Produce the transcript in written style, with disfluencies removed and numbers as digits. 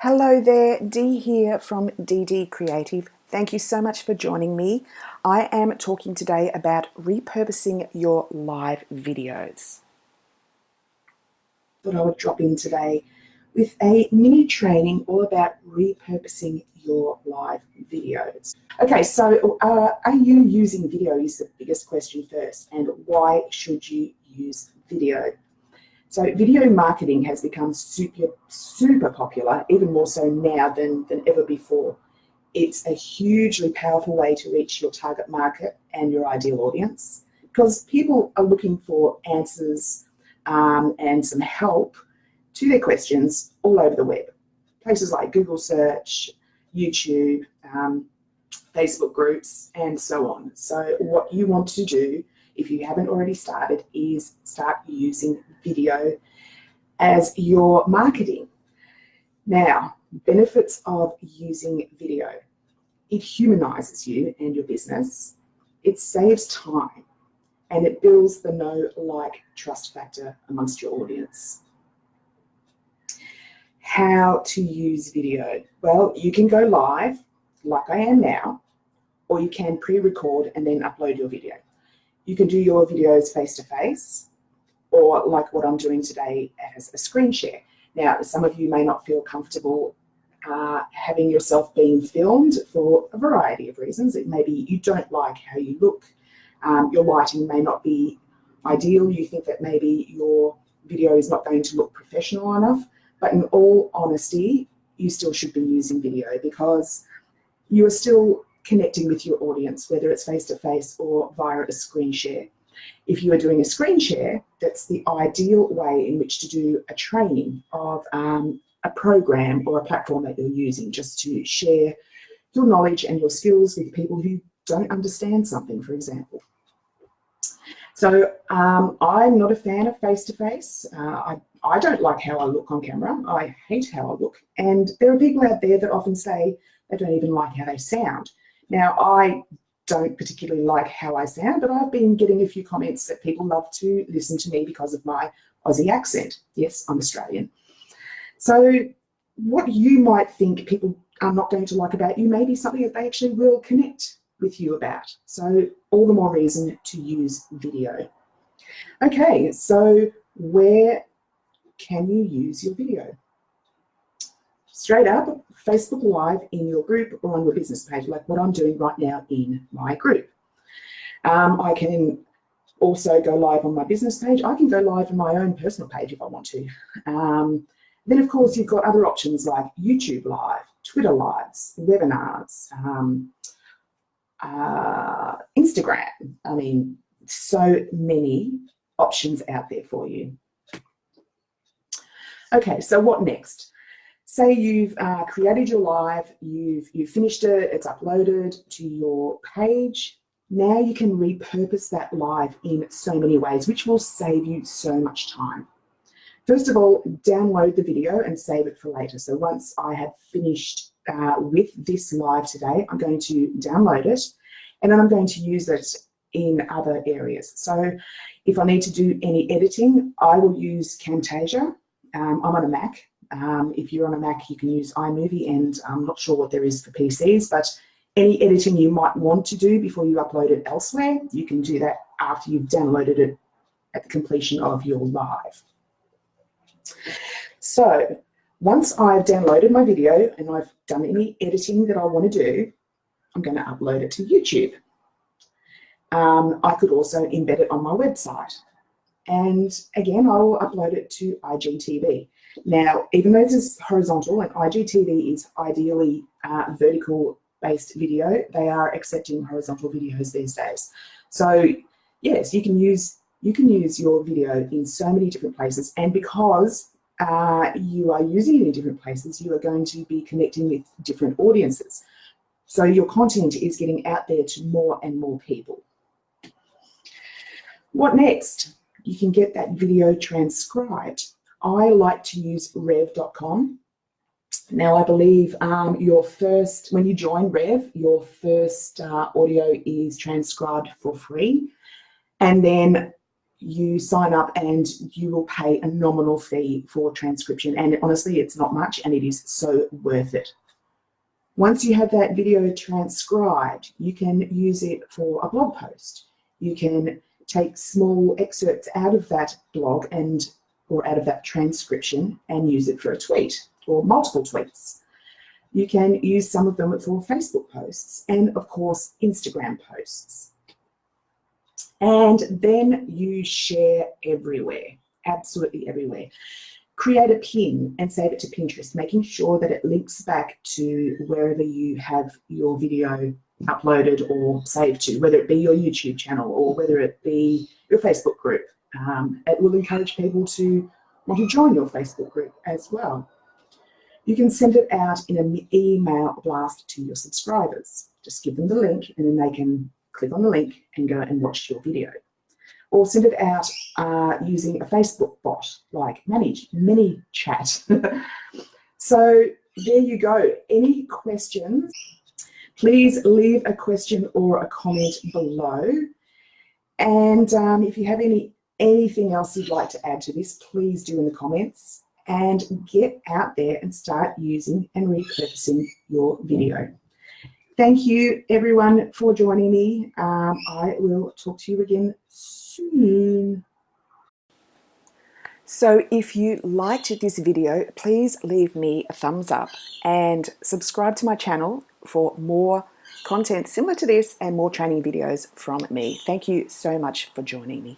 Hello there, Dee here from DD Creative. Thank you so much for joining me. I am talking today about repurposing your live videos. Thought I would drop in today with a mini training all about repurposing your live videos. Okay, so are you using video is the biggest question first, and why should you use video? So video marketing has become super popular, even more so now than ever before. It's a hugely powerful way to reach your target market and your ideal audience, because people are looking for answers and some help to their questions all over the web. Places like Google search, YouTube, Facebook groups, and so on. So what you want to do, if you haven't already started, is start using video as your marketing. Now, benefits of using video. It humanizes you and your business. It saves time, and it builds the know, like, trust factor amongst your audience. How to use video? Well, you can go live like I am now, or you can pre-record and then upload your video. You can do your videos face-to-face, or like what I'm doing today as a screen share. Now, some of you may not feel comfortable having yourself being filmed for a variety of reasons. It may be you don't like how you look, your lighting may not be ideal, you think that maybe your video is not going to look professional enough, but in all honesty, you still should be using video, because you are still connecting with your audience, whether it's face-to-face or via a screen share. If you are doing a screen share, that's the ideal way in which to do a training of a program or a platform that you're using, just to share your knowledge and your skills with people who don't understand something, for example. So I'm not a fan of face-to-face. I don't like how I look on camera. I hate how I look. And there are people out there that often say they don't even like how they sound. Now, I don't particularly like how I sound, but I've been getting a few comments that people love to listen to me because of my Aussie accent. Yes, I'm Australian. So what you might think people are not going to like about you may be something that they actually will connect with you about. So all the more reason to use video. Okay, so where can you use your video? Straight up, Facebook Live in your group or on your business page, like what I'm doing right now in my group. I can also go live on my business page. I can go live on my own personal page if I want to. Then, of course, you've got other options like YouTube Live, Twitter Lives, webinars, Instagram. I mean, so many options out there for you. Okay, so what next? Say you've created your live, you've finished it, it's uploaded to your page. Now you can repurpose that live in so many ways, which will save you so much time. First of all, download the video and save it for later. So once I have finished with this live today, I'm going to download it, and then I'm going to use it in other areas. So if I need to do any editing, I will use Camtasia. I'm on a Mac. If you're on a Mac, you can use iMovie, and I'm not sure what there is for PCs, but any editing you might want to do before you upload it elsewhere, you can do that after you've downloaded it at the completion of your live. So once I've downloaded my video and I've done any editing that I want to do, I'm going to upload it to YouTube. I could also embed it on my website. And again, I will upload it to IGTV. Now, even though this is horizontal and IGTV is ideally vertical-based video, they are accepting horizontal videos these days. So yes, you can use your video in so many different places, and because you are using it in different places, you are going to be connecting with different audiences. So your content is getting out there to more and more people. What next? You can get that video transcribed. I like to use rev.com. Now, I believe when you join Rev, your first audio is transcribed for free. And then you sign up and you will pay a nominal fee for transcription. And honestly, it's not much and it is so worth it. Once you have that video transcribed, you can use it for a blog post. You can take small excerpts out of that blog or out of that transcription and use it for a tweet or multiple tweets. You can use some of them for Facebook posts and, of course, Instagram posts. And then you share everywhere, absolutely everywhere. Create a pin and save it to Pinterest, making sure that it links back to wherever you have your video uploaded or saved to, whether it be your YouTube channel or whether it be your Facebook group. It will encourage people to want to join your Facebook group as well. You can send it out in an email blast to your subscribers. Just give them the link and then they can click on the link and go and watch your video. Or send it out using a Facebook bot like ManyChat. So there you go. Any questions? Please leave a question or a comment below. And if you have anything else you'd like to add to this, please do in the comments, and get out there and start using and repurposing your video. Thank you everyone for joining me. I will talk to you again soon. So if you liked this video, please leave me a thumbs up and subscribe to my channel for more content similar to this and more training videos from me. Thank you so much for joining me.